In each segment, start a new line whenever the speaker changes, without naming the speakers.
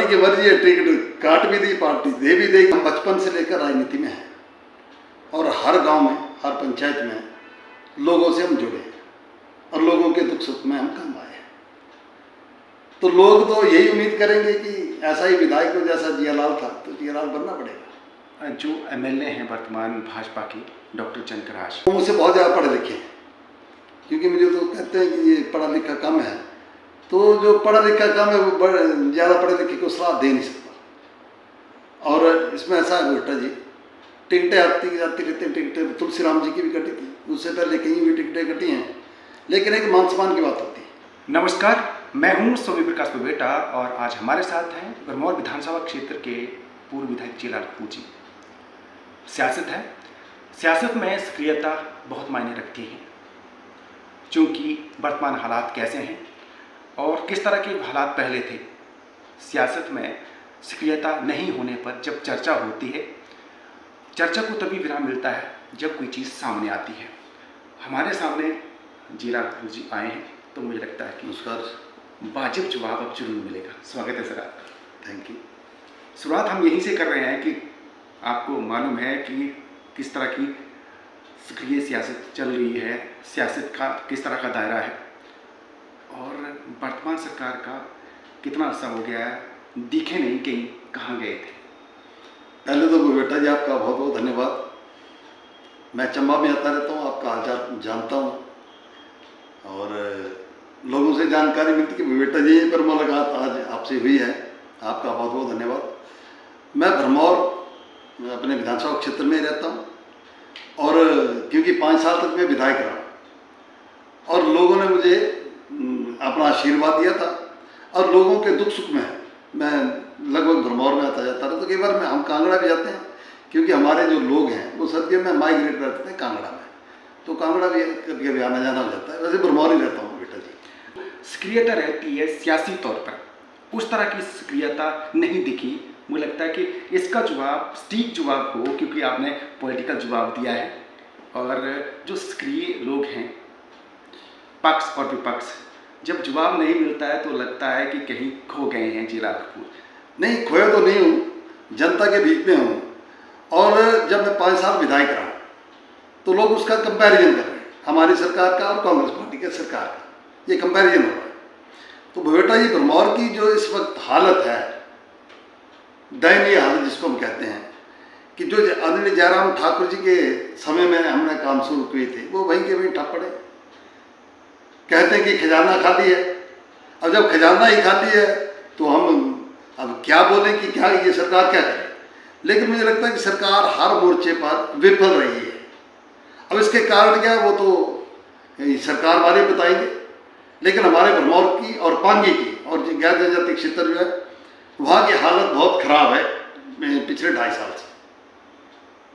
Party की मर्जी है, टिकट काट भी दी पार्टी, दे भी देगी। हम बचपन से लेकर राजनीति में हैं और हर गांव में, हर पंचायत में लोगों से हम जुड़े हैं और लोगों के दुख सुख में हम काम आए हैं। तो लोग तो यही उम्मीद करेंगे कि ऐसा ही विधायक हो जैसा जियालाल था, तो जियालाल बनना पड़ेगा।
जो एमएलए हैं वर्तमान भाजपा के डॉक्टर चंद्रराज,
वो मुझसे बहुत ज़्यादा पढ़े लिखे हैं, क्योंकि मुझे तो कहते हैं कि ये पढ़ा लिखा कम है, तो जो पढ़ा लिखा कम है वो ज़्यादा पढ़े लिखे को सलाह दे नहीं सकता। और इसमें ऐसा है बेटा जी, टिकटें आती जाती रहती हैं। टिकटें तुलसी राम जी की भी कटी थी, उससे पहले कहीं भी टिकटें कटी हैं, लेकिन एक मान सम्मान की बात होती है।
नमस्कार, मैं हूं सौम्य प्रकाश बबेटा और आज हमारे साथ हैं भरमौर विधानसभा क्षेत्र के पूर्व विधायक जियालाल कपूर जी। सियासत है, सियासत में सक्रियता बहुत मायने रखती है, क्योंकि वर्तमान हालात कैसे हैं और किस तरह के हालात पहले थे। सियासत में सक्रियता नहीं होने पर जब चर्चा होती है, चर्चा को तभी विराम मिलता है जब कोई चीज़ सामने आती है। हमारे सामने जियालाल कपूर जी आए हैं, तो मुझे लगता है कि
नमस्कार,
वाजिब जवाब अब जरूर मिलेगा। स्वागत है सर आपका।
Thank you.
शुरुआत हम यहीं से कर रहे हैं कि आपको मालूम है कि किस तरह की सक्रिय सियासत चल रही है, सियासत का किस तरह का दायरा है और वर्तमान सरकार का कितना अर्सा हो गया है, दिखे नहीं कहीं, कहाँ गए थे।
पहले तो बेटा जी आपका बहुत बहुत धन्यवाद। मैं चंबा में आता रहता हूँ, आपका हालचाल जानता हूँ और लोगों से जानकारी मिलती कि बेटा जी पर मुलाकात आज आपसे हुई है, आपका बहुत बहुत धन्यवाद। मैं भरमौर अपने विधानसभा क्षेत्र में रहता हूँ और क्योंकि 5 साल तक मैं विधायक रहा और लोगों ने मुझे अपना आशीर्वाद दिया था और लोगों के दुख सुख में मैं लगभग भरमौर में आता जाता रहा। तो कई बार हम कांगड़ा भी जाते हैं, क्योंकि हमारे जो लोग हैं वो सर्दियों में माइग्रेट करते हैं कांगड़ा में, तो कांगड़ा भी कभी कभी आना जाना हो जाता है। वैसे भरमौर ही रहता हूँ बेटा जी।
सक्रियता रहती है सियासी तौर पर, उस तरह की सक्रियता नहीं दिखी। मुझे लगता है कि इसका जवाब सटीक जवाब हो, क्योंकि आपने पॉलिटिकल जवाब दिया है और जो सक्रिय लोग हैं पक्ष और विपक्ष, जब जवाब नहीं मिलता है तो लगता है कि कहीं खो गए हैं जियालाल कपूर।
नहीं, खोया तो नहीं हूँ, जनता के बीच में हूँ और जब मैं 5 साल विधायक रहा तो लोग उसका कंपैरिजन कर रहे हैं, हमारी सरकार का और कांग्रेस पार्टी के सरकार का, ये कंपैरिजन हो रहा है। तो बेटा जी भरमौर की जो इस वक्त हालत है, दयनीय हालत जिसको हम कहते हैं, कि जो आदरणीय जयराम ठाकुर जी के समय में हमने काम शुरू किए थे वो वहीं के वहीं ठप पड़े। कहते हैं कि खजाना खाली है। अब जब खजाना ही खाली है तो हम अब क्या बोलें कि क्या ये सरकार क्या करे। लेकिन मुझे लगता है कि सरकार हर मोर्चे पर विफल रही है। अब इसके कारण क्या है वो तो सरकार वाले बताएंगे, लेकिन हमारे भरमौर की और पांगी की और गैर जनजाति क्षेत्र जो है वहाँ की हालत बहुत खराब है पिछले 2.5 साल से।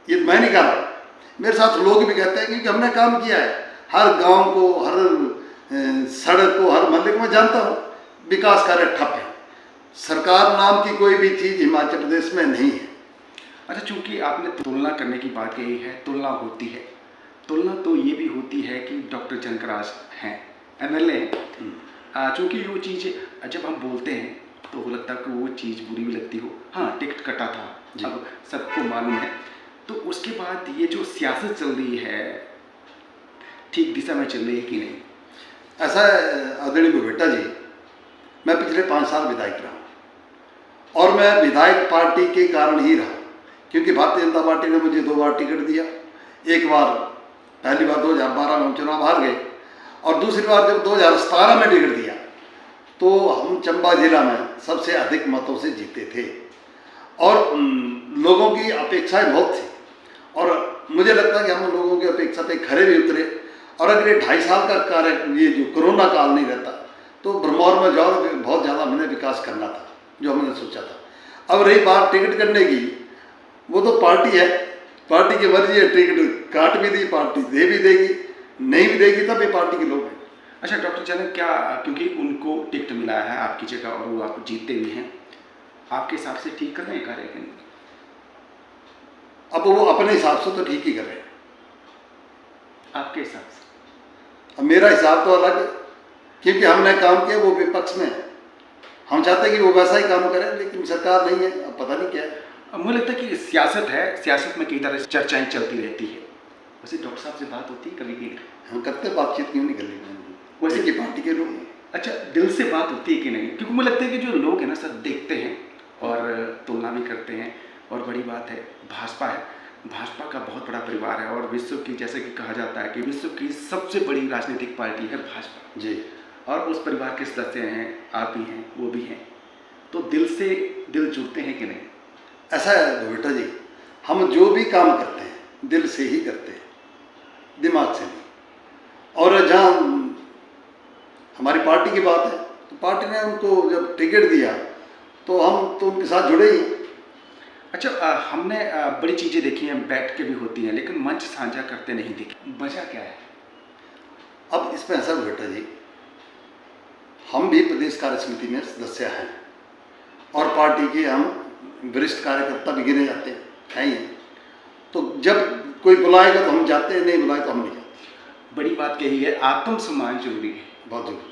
ये मैं नहीं कह रहा, मेरे साथ लोग भी कहते हैं, क्योंकि हमने काम किया है हर गांव को, हर सड़क को, हर मोहल्ले को मैं जानता हूँ। विकास कार्य ठप है, सरकार नाम की कोई भी चीज़ हिमाचल प्रदेश में नहीं है।
अच्छा, चूंकि आपने तुलना करने की बात कही है, तुलना होती है, तुलना तो ये भी होती है कि डॉक्टर चंद्रराज हैं, एमएलए हैं। चूँकि वो चीज़ जब हम बोलते हैं तो हो लगता है कि वो चीज़ बुरी भी लगती हो। हाँ, टिकट कटा था, अब सबको मालूम है। तो उसके बाद ये जो सियासत चल रही है ठीक दिशा में चल रही है कि नहीं?
ऐसा आदरणीय बेटा जी, मैं पिछले 5 साल विधायक रहा और मैं विधायक पार्टी के कारण ही रहा, क्योंकि भारतीय जनता पार्टी ने मुझे 2 बार टिकट दिया। एक बार, पहली बार 2012 में हम चुनाव हार गए और दूसरी बार जब 2017 में टिकट दिया तो हम चंबा जिला में सबसे अधिक मतों से जीते थे और लोगों की अपेक्षाएं बहुत थी और मुझे लगता है कि हम लोगों की अपेक्षा पे खरे भी उतरे। और अगर ये 2.5 साल का कार्य, ये जो कोरोना काल नहीं रहता तो भरमौर में बहुत ज़्यादा हमने विकास करना था जो हमने सोचा था। अब रही बात टिकट करने की, वो तो पार्टी है, पार्टी की मर्जी है, टिकट काट भी दी पार्टी, दे भी देगी, नहीं भी देगी तब ये पार्टी के लोग हैं।
अच्छा डॉक्टर चंद्र, क्या क्योंकि उनको टिकट मिला है आपकी जगह और वो आप जीतते भी हैं, आपके हिसाब से ठीक कर रहे हैं कार्य कि नहीं?
अब वो अपने हिसाब से तो ठीक ही कर रहे हैं।
आपके हिसाब से?
अब मेरा हिसाब तो अलग है, क्योंकि हमने काम किया, वो विपक्ष में है, हम चाहते हैं कि वो वैसा ही काम करें, लेकिन सरकार नहीं है, अब पता नहीं क्या है।
अब मुझे लगता है कि सियासत है, सियासत में कई तरह से चर्चाएं चलती रहती है। वैसे डॉक्टर साहब से बात होती है कभी कभी?
हम करते, बातचीत क्यों नहीं कर रही?
वैसे
की पार्टी के लोग।
अच्छा, दिल से बात होती है कि नहीं? क्योंकि मुझे लगता है कि जो लोग हैं ना सर, देखते हैं और तुलना भी करते हैं। और बड़ी बात है, भाजपा है, भाजपा का बहुत बड़ा परिवार है और विश्व की, जैसे कि कहा जाता है कि विश्व की सबसे बड़ी राजनीतिक पार्टी है भाजपा
जी।
और उस परिवार के सदस्य हैं, आप भी हैं, वो भी हैं, तो दिल से दिल जुड़ते हैं कि नहीं?
ऐसा है बेटा जी, हम जो भी काम करते हैं दिल से ही करते हैं, दिमाग से नहीं। और जहाँ हमारी पार्टी की बात है, तो पार्टी ने उनको जब टिकट दिया तो हम तो उनके साथ जुड़े ही।
अच्छा, हमने बड़ी चीज़ें देखी हैं, बैठ के भी होती हैं, लेकिन मंच साझा करते नहीं दिखे, वजह क्या है?
अब इसमें ऐसा बेटा जी, हम भी प्रदेश कार्य समिति में सदस्य हैं और पार्टी के हम वरिष्ठ कार्यकर्ता भी गिने जाते हैं ही। तो जब कोई बुलाएगा तो हम जाते हैं, नहीं बुलाए तो हम नहीं जाते।
बड़ी बात यही है, आत्मसम्मान जरूरी है,
बहुत जरूरी है।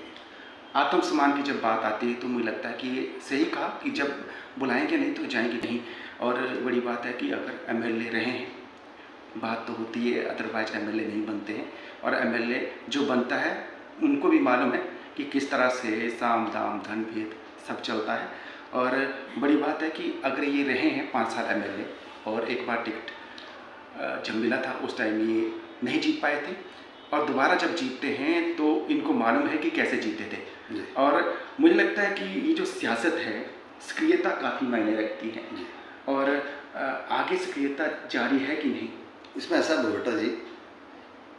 आत्मसम्मान की जब बात आती है तो मुझे लगता है कि ये सही कहा कि जब बुलाएंगे नहीं तो जाएंगे नहीं। और बड़ी बात है कि अगर एमएलए रहे हैं, बात तो होती है, अदरवाइज एमएलए नहीं बनते हैं। और एमएलए जो बनता है उनको भी मालूम है कि किस तरह से साम दाम धन भेद सब चलता है। और बड़ी बात है कि अगर ये रहे हैं 5 साल एमएलए और एक बार टिकट जब मिला था उस टाइम ये नहीं जीत पाए थे और दोबारा जब जीतते हैं तो इनको मालूम है कि कैसे जीते थे। और मुझे लगता है कि ये जो सियासत है, सक्रियता काफ़ी मायने रखती है और आगे सक्रियता जारी है कि नहीं?
इसमें ऐसा है बेटा जी,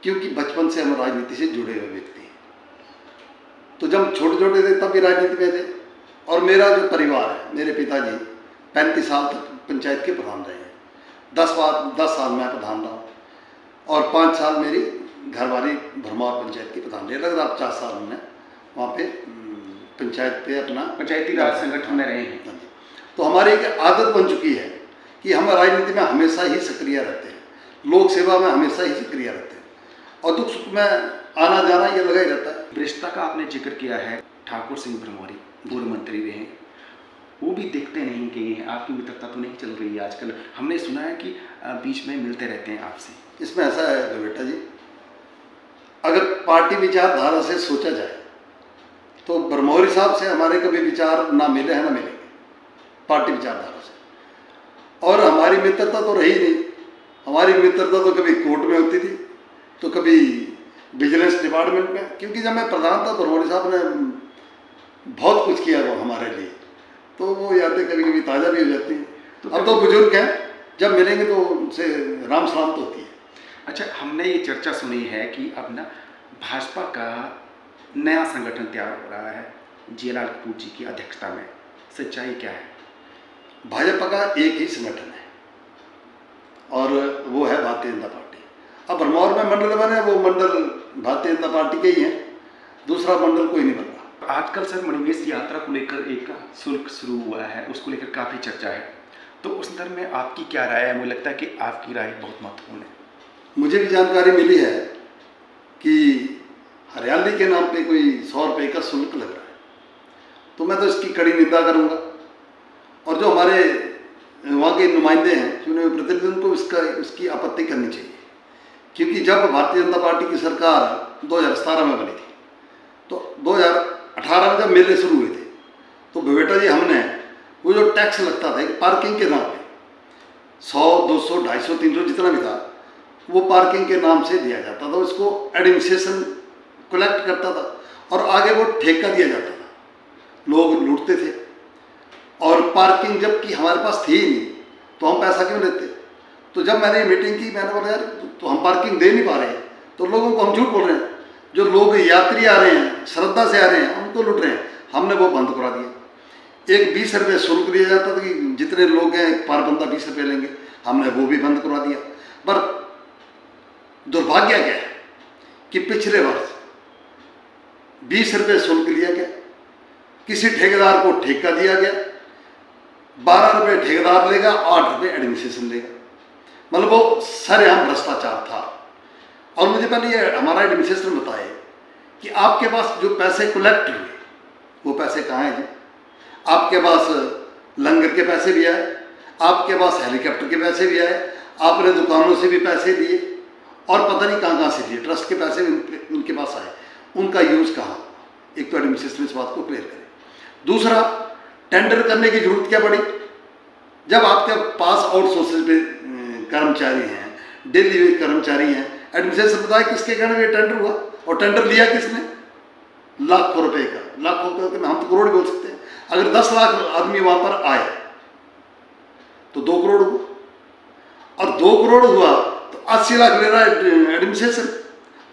क्योंकि बचपन से हम राजनीति से जुड़े हुए व्यक्ति हैं, तो जब छोटे छोटे थे तब भी राजनीति में थे। और मेरा जो परिवार है, मेरे पिताजी 35 साल तक पंचायत के प्रधान रहे हैं, 10 साल मैं प्रधान रहा और 5 साल मेरी घरवाली भरमौर पंचायत की प्रधान रही। लगभग 4 साल हमने वहाँ पे पंचायत पे अपना
पंचायती राज संगठन में रहे हैं।
तो हमारी एक आदत बन चुकी है कि हम राजनीति में हमेशा ही सक्रिय रहते हैं, लोक सेवा में हमेशा ही सक्रिय रहते हैं और दुख सुख में आना जाना ये लगा ही रहता है।
वरिष्ठता का आपने जिक्र किया है, ठाकुर सिंह भरमौरी पूर्व मंत्री रहे, वो भी देखते नहीं कि आपकी मित्रता तो नहीं चल रही है आजकल, हमने सुना है कि बीच में मिलते रहते हैं आपसे।
इसमें ऐसा है बेटा जी, अगर पार्टी विचारधारा से सोचा जाए तो भरमौरी साहब से हमारे कभी विचार ना मिले हैं ना मिलेंगे पार्टी विचारधारा से। और हमारी मित्रता तो रही नहीं, हमारी मित्रता तो कभी कोर्ट में होती थी तो कभी विजिलेंस डिपार्टमेंट में, क्योंकि जब मैं प्रधान था भरमौरी साहब ने बहुत कुछ किया वो हमारे लिए, तो वो यादें कभी कभी ताज़ा भी हो जाती हैं। तो अब तो बुजुर्ग हैं, जब मिलेंगे तो उनसे राम सलाम तो होती है।
अच्छा, हमने ये चर्चा सुनी है कि अब ना भाजपा का नया संगठन तैयार हो रहा है जियालाल कपूर जी की अध्यक्षता में, सच्चाई क्या है?
भाजपा का एक ही संगठन है और वो है भारतीय जनता पार्टी। अब भरमौर में मंडल बने, वो मंडल भारतीय जनता पार्टी के ही हैं, दूसरा मंडल कोई नहीं बन रहा।
आजकल सर मणिमहेश यात्रा को लेकर एक शुल्क शुरू हुआ है, उसको लेकर काफ़ी चर्चा है, तो उस संदर्भ में आपकी क्या राय है? मुझे लगता है कि आपकी राय बहुत महत्वपूर्ण है।
मुझे भी जानकारी मिली है कि हरियाणवी के नाम पे कोई 100 रुपये का शुल्क लग रहा है, तो मैं तो इसकी कड़ी निंदा करूंगा और जो हमारे वहाँ के नुमाइंदे हैं, चुने हुए प्रतिनिधि, उनको उसकी आपत्ति करनी चाहिए। क्योंकि जब भारतीय जनता पार्टी की सरकार 2017 में बनी थी तो 2018 में जब मेले शुरू हुए थे तो बेटा जी हमने वो जो टैक्स लगता था पार्किंग के नाम पे 100, 200, 250, 300 जितना भी था, वो पार्किंग के नाम से दिया जाता था, उसको एडमिनिस्ट्रेशन कलेक्ट करता था और आगे वो ठेका दिया जाता था, लोग लूटते थे। और पार्किंग जबकि हमारे पास थी ही नहीं तो हम पैसा क्यों लेते? तो जब मैंने मीटिंग की, मैंने बोला यार तो हम पार्किंग दे नहीं पा रहे हैं, तो लोगों को हम झूठ बोल रहे हैं, जो लोग यात्री आ रहे हैं, श्रद्धा से आ रहे हैं, उनको लूट रहे हैं। हमने वो बंद करा दिया। एक 20 रुपये शुल्क दिया जाता था कि जितने लोग हैं पर बंदा 20 रुपये लेंगे, हमने वो भी बंद करवा दिया। पर दुर्भाग्य क्या है कि पिछले वर्ष 20 रुपये शुल्क लिया गया, किसी ठेकेदार को ठेका दिया गया, 12 रुपये ठेकेदार लेगा, 8 रुपये एडमिनिस्ट्रेशन लेगा, मतलब वो सरेआम भ्रष्टाचार था। और मुझे पहले ये हमारा एडमिनिस्ट्रेशन बताए कि आपके पास जो पैसे कलेक्ट हुए वो पैसे कहाँ हैं जी? आपके पास लंगर के पैसे भी आए, आपके पास हेलीकॉप्टर के पैसे भी आए, आपने दुकानों से भी पैसे लिए और पता नहीं कहाँ से लिए, ट्रस्ट के पैसे भी उनके पास आए। उनका यूज़ कहाँ? एक तो एडमिनिस्ट्रेशन इस बात को क्लियर करे। दूसरा, टेंडर करने की जरूरत क्या पड़ी? जब आपके पास आउटसोर्सिंग पे कर्मचारी हैं, डेली वेज कर्मचारी हैं, एडमिनिस्ट्रेशन बताया किसके कारण ये टेंडर हुआ और टेंडर लिया किसने? लाखों रुपए का, लाखों रुपए में हम तो करोड़ बोल सकते हैं। अगर 10 लाख आदमी वहां पर आए तो 2 करोड़ हुआ, और 2 करोड़ हुआ तो 80 लाख ले रहा है एडमिनिस्ट्रेशन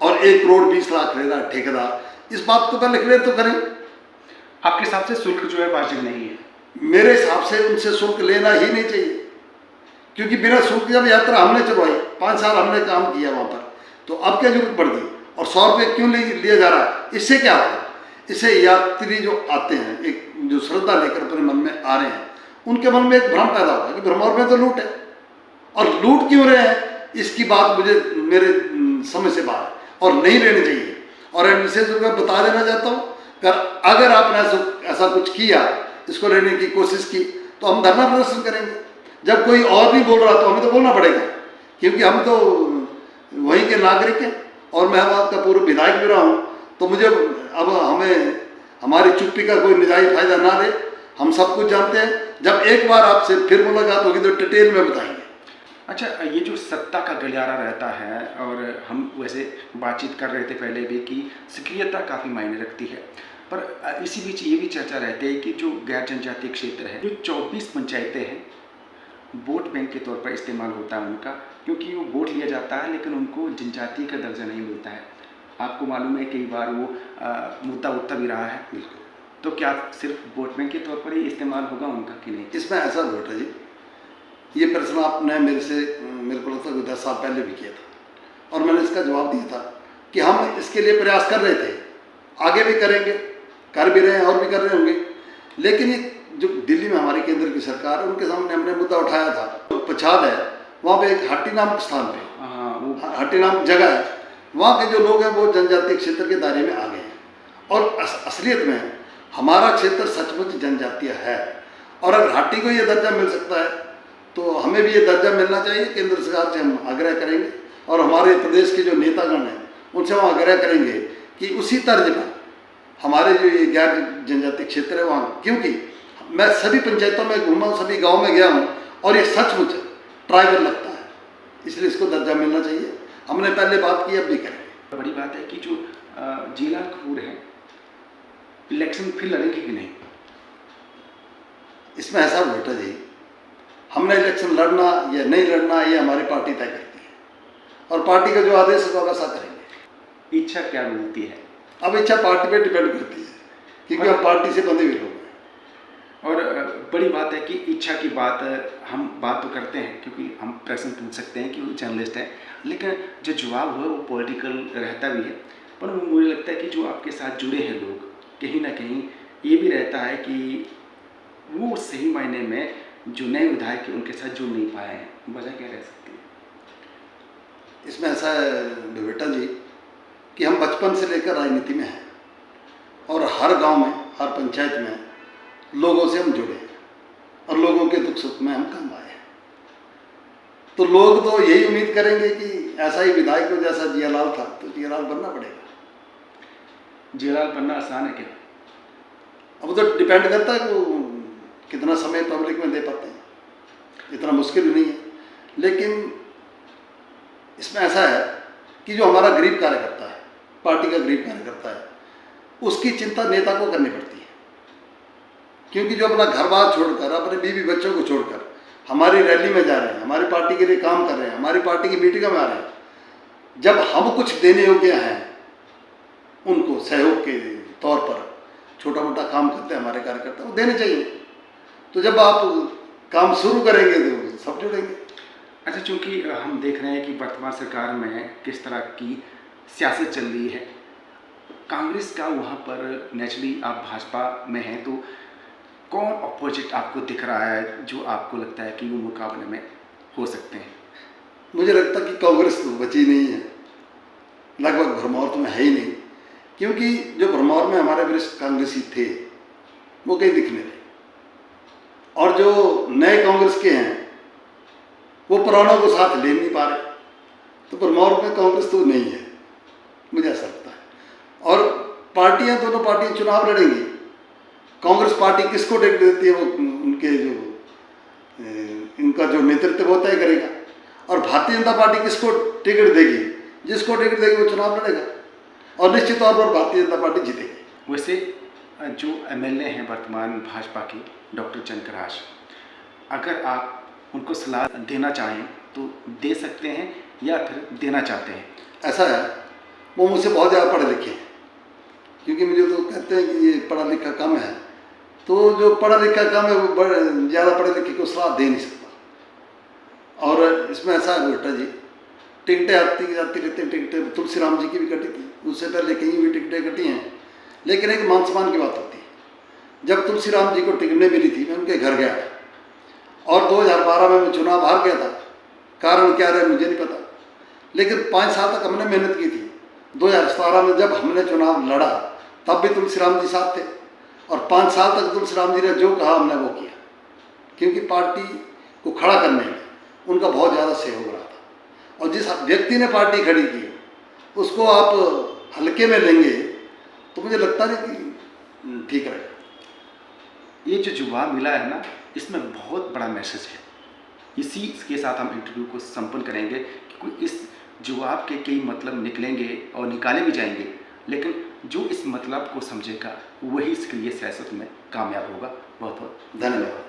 और 1 करोड़ 20 लाख ले रहा है ठेकेदार। इस बात को पहले क्लियर तो करें।
आपके हिसाब से शुल्क जो है वाजिब नहीं है?
मेरे हिसाब से उनसे शुल्क लेना ही नहीं चाहिए, क्योंकि बिना शुल्क जब यात्रा हमने चलवाई, 5 साल हमने काम किया वहां पर, तो अब क्या जरूरत पड़ गई? और 100 रुपये क्यों लिया जा रहा है? इससे क्या होगा? इससे यात्री जो आते हैं, एक जो श्रद्धा लेकर अपने मन में आ रहे हैं, उनके मन में एक भ्रम पैदा होगा कि ब्रह्मौर में तो लूट है, और लूट क्यों रहे हैं इसकी बात मुझे मेरे समझ से बाहर और नहीं रहनी चाहिए। और एडमिनिस्ट्रेशन को बता देना चाहता हूँ, अगर आपने ऐसा कुछ किया, इसको लेने की कोशिश की, तो हम धरना प्रदर्शन करेंगे। जब कोई और नहीं बोल रहा तो हमें तो बोलना पड़ेगा, क्योंकि हम तो वहीं के नागरिक हैं और मैं वहाँ का पूर्व विधायक भी रहा हूँ। तो मुझे अब हमें हमारी चुप्पी का कोई निजायज फायदा ना ले, हम सब कुछ जानते हैं। जब एक बार आपसे फिर मुलाकात होगी तो डिटेल में बताएंगे।
अच्छा, ये जो सत्ता का गलियारा रहता है, और हम वैसे बातचीत कर रहे थे पहले भी कि सक्रियता काफ़ी मायने रखती है, पर इसी बीच ये भी चर्चा रहती है कि जो गैर जनजातीय क्षेत्र है, जो 24 पंचायतें हैं, वोट बैंक के तौर पर इस्तेमाल होता है उनका, क्योंकि वो वोट लिया जाता है लेकिन उनको जनजातीय का दर्जा नहीं मिलता है। आपको मालूम है कई बार वो मुद्दा उठता भी रहा है।
बिल्कुल।
तो क्या सिर्फ वोट बैंक के तौर पर ही इस्तेमाल होगा उनका कि नहीं?
इसमें ऐसा वोट है जी, ये प्रश्न आपने मेरे को लगता है 10 साल पहले भी किया था, और मैंने इसका जवाब दिया था कि हम इसके लिए प्रयास कर रहे थे, आगे भी करेंगे, कर भी रहे हैं और भी कर रहे होंगे। लेकिन ये जो दिल्ली में हमारी केंद्र की सरकार है, उनके सामने हमने मुद्दा उठाया था। तो पछाद है, वहाँ पे एक हट्टी नामक स्थान पे, हट्टी नामक जगह है, वहाँ के जो लोग हैं वो जनजातीय क्षेत्र के दायरे में आ गए हैं। और असलियत में हमारा क्षेत्र सचमुच जनजातीय है, और अगर हट्टी को ये दर्जा मिल सकता है तो हमें भी ये दर्जा मिलना चाहिए। केंद्र सरकार से हम आग्रह करेंगे, और हमारे प्रदेश के जो नेतागण हैं उनसे हम आग्रह करेंगे कि उसी तर्ज पर हमारे जो ये गैर जनजातीय क्षेत्र है वहाँ, क्योंकि मैं सभी पंचायतों में घूमा हूँ, सभी गाँव में गया हूँ, और ये सचमुच ट्राइबल लगता है, इसलिए इसको दर्जा मिलना चाहिए। हमने पहले बात की, अब भी करेंगे।
बड़ी बात है कि जो जिला कपूर है, इलेक्शन फिर लड़ेंगे कि नहीं?
इसमें ऐसा वोट है जी, हमने इलेक्शन लड़ना या नहीं लड़ना ये हमारी पार्टी तय करती है, और पार्टी का जो आदेश होगा वैसा करेंगे।
इच्छा क्या मिलती है?
अब इच्छा पार्टी पे डिपेंड करती है, क्योंकि हम पार्टी से बंधे हुए लोग हैं।
और बड़ी बात है कि इच्छा की बात हम बात तो करते हैं क्योंकि हम प्रश्न पूछ सकते हैं कि वो जर्नलिस्ट है, लेकिन जो जवाब है वो पॉलिटिकल रहता भी है। पर मुझे लगता है कि जो आपके साथ जुड़े हैं लोग, कहीं ना कहीं ये भी रहता है कि वो सही मायने में जो नए विधायक हैं उनके साथ जुड़ नहीं पाए हैं। वजह क्या रह सकती है?
इसमें ऐसा है बेटा जी कि हम बचपन से लेकर राजनीति में हैं, और हर गांव में, हर पंचायत में लोगों से हम जुड़े हैं, और लोगों के दुख सुख में हम काम आए हैं। तो लोग तो यही उम्मीद करेंगे कि ऐसा ही विधायक हो जैसा जियालाल था, तो जियालाल बनना पड़ेगा।
जियालाल बनना आसान है क्या?
अब तो डिपेंड करता है वो कितना समय पब्लिक में दे पाते हैं, इतना मुश्किल नहीं है। लेकिन इसमें ऐसा है कि जो हमारा गरीब कार्यकर्ता है, पार्टी का गरीब कार्यकर्ता है, उसकी चिंता नेता को करनी पड़ती है, क्योंकि जो अपना घर बार छोड़कर, अपने बीवी बच्चों को छोड़कर हमारी रैली में जा रहे हैं, हमारी पार्टी के लिए काम कर रहे हैं, हमारी पार्टी की मीटिंगों में आ रहे हैं, जब हम कुछ देने योग्य हैं उनको सहयोग के तौर पर छोटा मोटा काम करते हैं हमारे कार्यकर्ता, वो देने चाहिए। तो जब आप काम शुरू करेंगे तो सब जुड़ेंगे।
अच्छा, चूँकि हम देख रहे हैं कि वर्तमान सरकार में किस तरह की सियासत चल रही है, कांग्रेस का वहाँ पर नेचुरली आप भाजपा में हैं, तो कौन अपोजिट आपको दिख रहा है जो आपको लगता है कि वो मुकाबले में हो सकते हैं?
मुझे लगता है कि कांग्रेस तो बची नहीं है, लगभग भरमौर तो में है ही नहीं, क्योंकि जो भरमौर में हमारे वरिष्ठ कांग्रेसी थे वो कहीं दिख नहीं रहे। और जो नए कांग्रेस के हैं वो पुरानों को साथ ले नहीं पा रहे, तो परमौर में कांग्रेस तो नहीं है, मुझे ऐसा लगता है। और पार्टियां, दोनों पार्टियां चुनाव लड़ेंगी, कांग्रेस पार्टी किसको टिकट देती है वो उनके जो इनका जो नेतृत्व वो तय करेगा, और भारतीय जनता पार्टी किसको टिकट देगी, जिसको टिकट देगी वो चुनाव लड़ेगा, और निश्चित तौर पर भारतीय जनता पार्टी जीतेगी।
वैसे जो एमएलए हैं वर्तमान भाजपा के डॉक्टर चंद्रराज, अगर आप उनको सलाह देना चाहें तो दे सकते हैं या फिर देना चाहते हैं?
ऐसा है, वो मुझसे बहुत ज़्यादा पढ़े लिखे हैं, क्योंकि मुझे तो कहते हैं कि ये पढ़ा लिखा कम है, तो जो पढ़ा लिखा कम है वो ज़्यादा पढ़े लिखे को सलाह दे नहीं सकता। और इसमें ऐसा है बेटा जी, टिकटें आती जाती रहती हैं, टिकटें तुलसी राम जी की भी कटी थी, उससे पहले कहीं भी टिकटें कटी हैं, लेकिन एक मान सम्मान की बात होती है। जब तुलसी राम जी को टिकटें मिली थी, मैं उनके घर गया था, और 2012 में मैं चुनाव हार गया था, कारण क्या रहे मुझे नहीं पता, लेकिन 5 साल तक हमने मेहनत की थी। 2017 में जब हमने चुनाव लड़ा तब भी तुलसी राम जी साथ थे, और 5 साल तक तुलसी राम जी ने जो कहा हमने वो किया, क्योंकि पार्टी को खड़ा करने में उनका बहुत ज़्यादा सहयोग रहा था। और जिस व्यक्ति ने पार्टी खड़ी की उसको आप हल्के में लेंगे तो मुझे लगता नहीं कि ठीक रहेगा।
ये जो जवाब मिला है ना, इसमें बहुत बड़ा मैसेज है। इसी के साथ हम इंटरव्यू को संपन्न करेंगे, क्योंकि इस जवाब के कई मतलब निकलेंगे और निकाले भी जाएंगे, लेकिन जो इस मतलब को समझेगा वही इसके लिए सियासत में कामयाब होगा। बहुत बहुत
धन्यवाद।